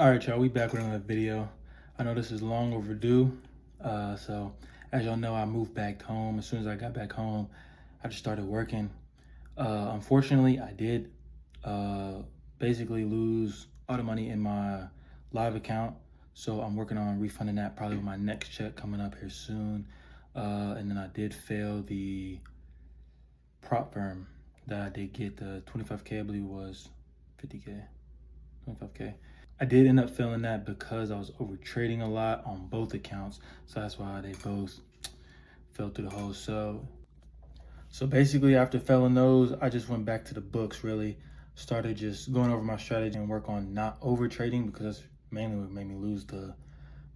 All right, y'all, we back with another video. I know this is long overdue. So as y'all know, I moved back home. As soon as I got back home, I just started working. Unfortunately, I did basically lose all the money in my live account. So I'm working on refunding that probably with my next check coming up here soon. And then I did fail the prop firm that I did get. The 25K, I believe, was 50K, 25K. I did end up failing that because I was over trading a lot on both accounts. So that's why they both fell through the hole. So basically after failing those, I just went back to the books, really. Started just going over my strategy and work on not over trading, because that's mainly what made me lose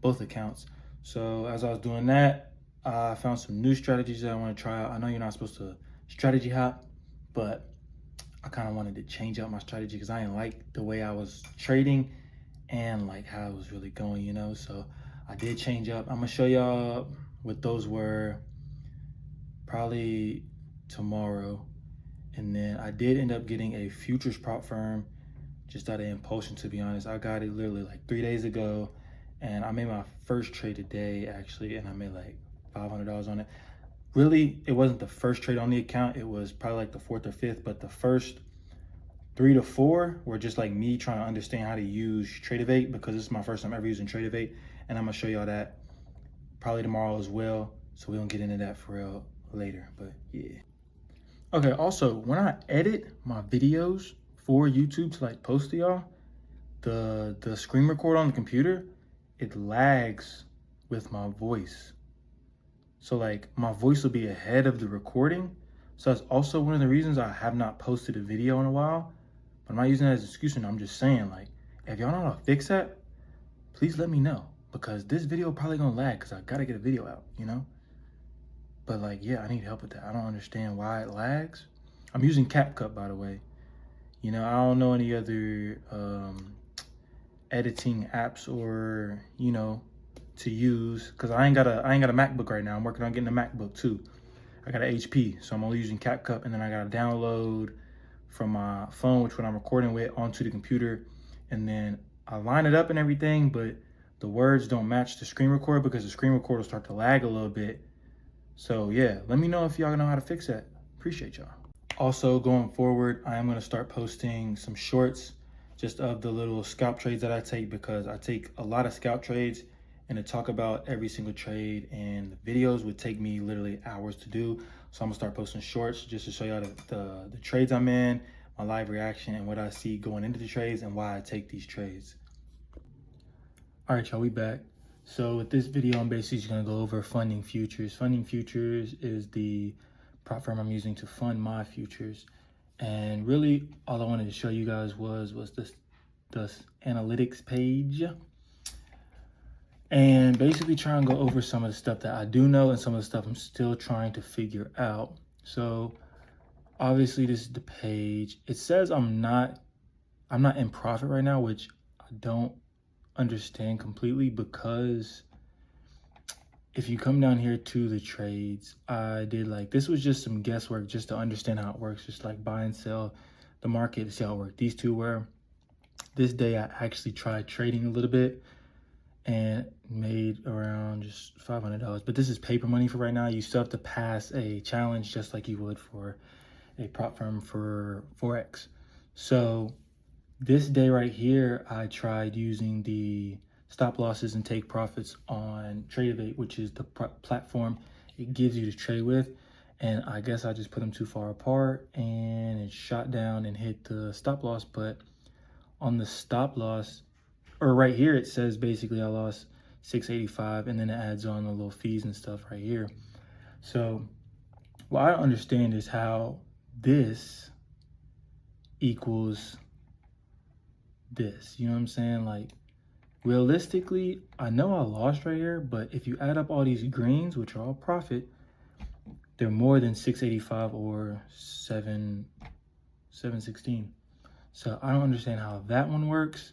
both accounts. So as I was doing that, I found some new strategies that I want to try out. I know you're not supposed to strategy hop, but I kind of wanted to change out my strategy because I didn't like the way I was trading and like how it was really going. So I did change up. I'm gonna show y'all what those were probably tomorrow. And then I did end up getting a futures prop firm just out of impulsion, to be honest. I got it literally like 3 days ago, and I made my first trade today actually, and I made like $500 on it. Really, it wasn't the first trade on the account. It was probably like the fourth or fifth, but the first 3 to 4 were just like me trying to understand how to use Tradevate, because this is my first time ever using Tradevate, and I'm gonna show y'all that probably tomorrow as well. So we don't get into that for real later, but yeah. Okay, also when I edit my videos for YouTube to like post to y'all, the screen record on the computer, it lags with my voice. So like my voice will be ahead of the recording. So that's also one of the reasons I have not posted a video in a while. But I'm not using that as an excuse, and I'm just saying, like, if y'all know how to fix that, please let me know, because this video probably gonna lag because I gotta get a video out. But like, yeah, I need help with that. I don't understand why it lags. I'm using CapCut, by the way. I don't know any other editing apps or to use, because I ain't got a MacBook right now. I'm working on getting a MacBook too. I got an HP, so I'm only using CapCut, and then I gotta download from my phone, which one I'm recording with, onto the computer, and then I line it up and everything, but the words don't match the screen record because the screen record will start to lag a little bit. So yeah, let me know if y'all know how to fix that. Appreciate y'all. Also, going forward, I am gonna start posting some shorts just of the little scalp trades that I take, because I take a lot of scalp trades, and to talk about every single trade and the videos would take me literally hours to do. So I'm gonna start posting shorts just to show y'all the trades I'm in, my live reaction, and what I see going into the trades and why I take these trades. All right, y'all, we back. So with this video, I'm basically just gonna go over funding futures. Funding futures is the prop firm I'm using to fund my futures. And really all I wanted to show you guys was this analytics page, and basically try and go over some of the stuff that I do know and some of the stuff I'm still trying to figure out. So obviously this is the page. It says I'm not in profit right now, which I don't understand completely, because if you come down here to the trades, I did like, this was just some guesswork just to understand how it works, just like buy and sell the market to see how it worked. These two were. This day I actually tried trading a little bit and made around just $500, but this is paper money for right now. You still have to pass a challenge just like you would for a prop firm for Forex. So this day right here, I tried using the stop losses and take profits on Tradevate, which is the platform it gives you to trade with. And I guess I just put them too far apart and it shot down and hit the stop loss. But on the stop loss, or right here, it says basically I lost 685, and then it adds on the little fees and stuff right here. So what I don't understand is how this equals this. You know what I'm saying? Like, realistically, I know I lost right here, but if you add up all these greens, which are all profit, they're more than 685 or 716. So I don't understand how that one works.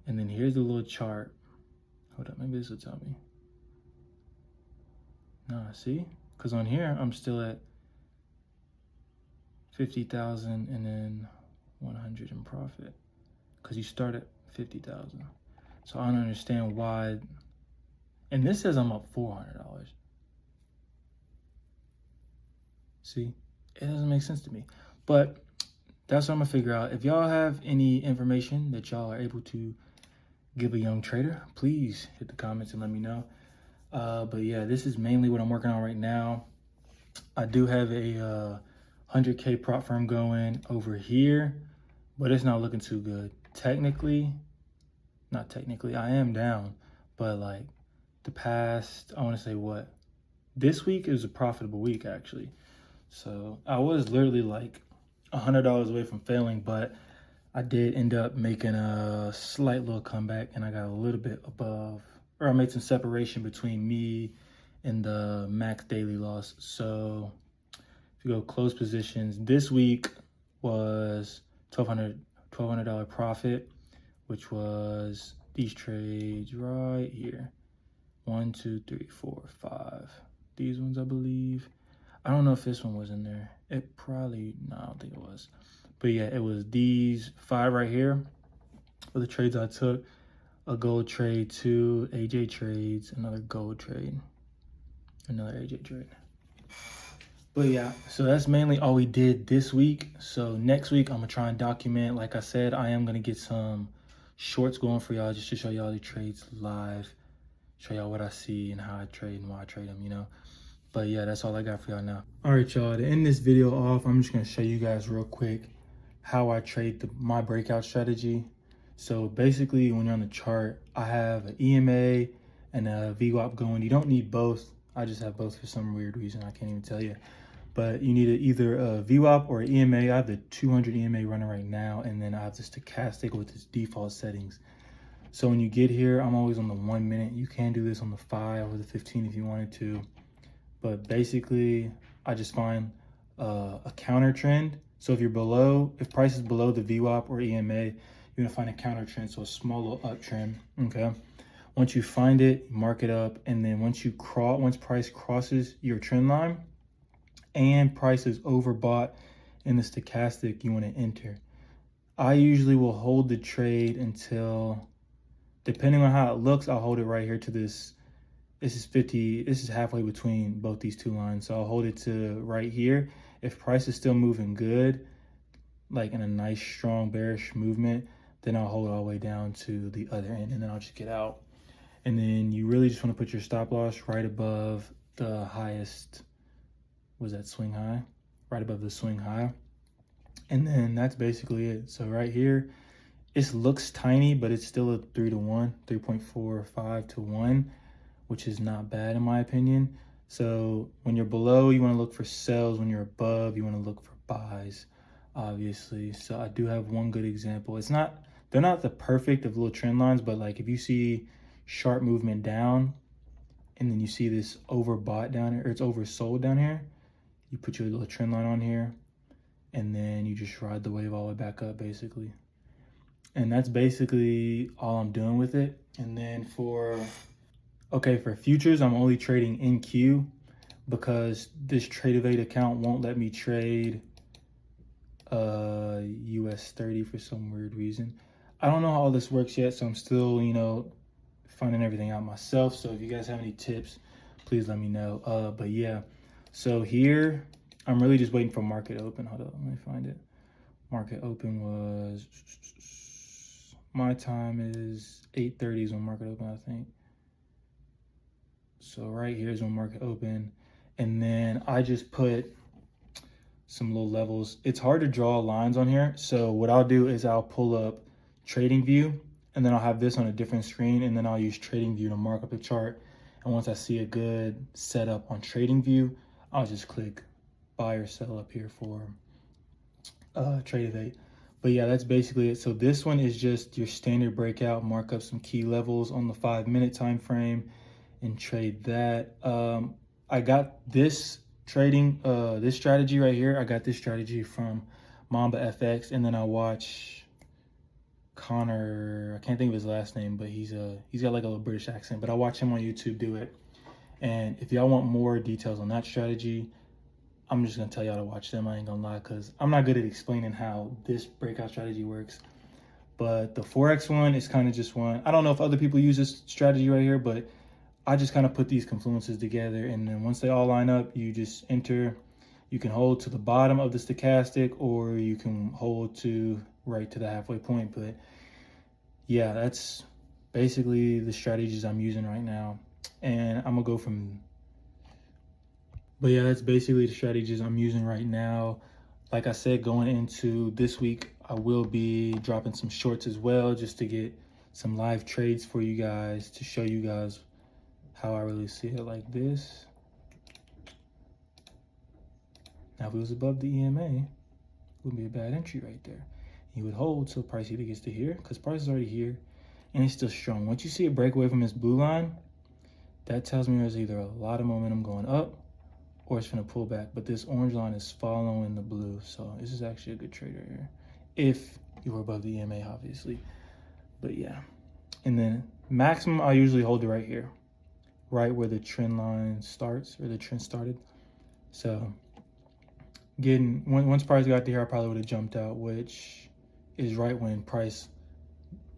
And then here's the little chart. Hold up, maybe this will tell me. Nah, see? Because on here, I'm still at 50,000 and then 100 in profit, because you start at 50,000. So I don't understand why. And this says I'm up $400. See, it doesn't make sense to me. But that's what I'm gonna figure out. If y'all have any information that y'all are able to give a young trader, please hit the comments and let me know. But yeah, this is mainly what I'm working on right now. I do have a 100K prop firm going over here, but it's not looking too good. Not technically, I am down, but like the past, I want to say what? This week is a profitable week actually. So I was literally like $100 away from failing, but I did end up making a slight little comeback and I got a little bit above, or I made some separation between me and the max daily loss. So if you go close positions, this week was $1,200 profit, which was these trades right here. 1, 2, 3, 4, 5. These ones, I believe. I don't know if this one was in there. It probably, no, I don't think it was. But yeah, it was these 5 right here for the trades I took. A gold trade, 2 AJ trades, another gold trade, another AJ trade. But yeah, so that's mainly all we did this week. So next week, I'm gonna try and document. Like I said, I am gonna get some shorts going for y'all just to show y'all the trades live, show y'all what I see and how I trade and why I trade them, you know. But yeah, that's all I got for y'all now. All right, y'all, to end this video off, I'm just gonna show you guys real quick how I trade my breakout strategy. So basically, when you're on the chart, I have an EMA and a VWAP going. You don't need both. I just have both for some weird reason. I can't even tell you. But you need either a VWAP or an EMA. I have the 200 EMA running right now, and then I have the stochastic with its default settings. So when you get here, I'm always on the 1 minute. You can do this on the 5 or the 15 if you wanted to. But basically, I just find a counter trend. So if price is below the VWAP or EMA, you're gonna find a counter trend, so a small little uptrend, okay? Once you find it, mark it up, and then once price crosses your trend line and price is overbought in the stochastic, you wanna enter. I usually will hold the trade until, depending on how it looks, I'll hold it right here to this. This is halfway between both these two lines. So I'll hold it to right here. If price is still moving good, like in a nice strong bearish movement, then I'll hold it all the way down to the other end and then I'll just get out. And then you really just want to put your stop loss right above the highest, was that swing high? Right above the swing high. And then that's basically it. So right here, it looks tiny, but it's still a 3 to 1, 3.45 to 1. Which is not bad in my opinion. So when you're below, you want to look for sells. When you're above, you want to look for buys, obviously. So I do have one good example. They're not the perfect of little trend lines, but like if you see sharp movement down and then you see this overbought down here, or it's oversold down here, you put your little trend line on here and then you just ride the wave all the way back up basically. And that's basically all I'm doing with it. And then for futures, I'm only trading NQ because this Tradevate account won't let me trade US 30 for some weird reason. I don't know how all this works yet, so I'm still, finding everything out myself. So if you guys have any tips, please let me know. But yeah, so here, I'm really just waiting for market open. Hold up, let me find it. Market open was, my time is 8:30 is when market open, I think. So right here is when market open. And then I just put some little levels. It's hard to draw lines on here. So what I'll do is I'll pull up TradingView and then I'll have this on a different screen and then I'll use TradingView to mark up the chart. And once I see a good setup on TradingView, I'll just click buy or sell up here for Tradevate. But yeah, that's basically it. So this one is just your standard breakout, mark up some key levels on the 5-minute time frame and trade that. I got this this strategy right here. I got this strategy from Mamba FX, and then I watch Connor, I can't think of his last name, but he's got like a little British accent, but I watch him on YouTube do it. And if y'all want more details on that strategy, I'm just gonna tell y'all to watch them. I ain't gonna lie, because I'm not good at explaining how this breakout strategy works. But the Forex one is kind of just one. I don't know if other people use this strategy right here, but I just kind of put these confluences together, and then once they all line up, you just enter. You can hold to the bottom of the stochastic, or you can hold to right to the halfway point. But yeah, that's basically the strategies I'm using right now. And I'm gonna go from, but yeah, that's basically the strategies I'm using right now. Like I said, going into this week, I will be dropping some shorts as well, just to get some live trades for you guys, to show you guys how I really see it like this. Now, if it was above the EMA, it would be a bad entry right there. You would hold till price either gets to here, because price is already here, and it's still strong. Once you see it break away from this blue line, that tells me there's either a lot of momentum going up, or it's gonna pull back. But this orange line is following the blue, so this is actually a good trade right here, if you were above the EMA, obviously. But yeah, and then maximum, I usually hold it right here, right where the trend line starts, or the trend started. So once price got there, I probably would have jumped out, which is right when price,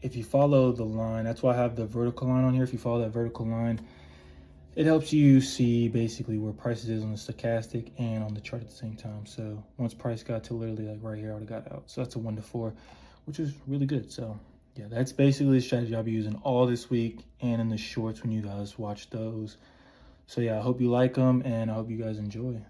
if you follow the line, that's why I have the vertical line on here. If you follow that vertical line, it helps you see basically where prices is on the stochastic and on the chart at the same time. So once price got to literally like right here, I would have got out. So that's a 1 to 4, which is really good. So yeah, that's basically the strategy I'll be using all this week and in the shorts when you guys watch those. So yeah, I hope you like them, and I hope you guys enjoy.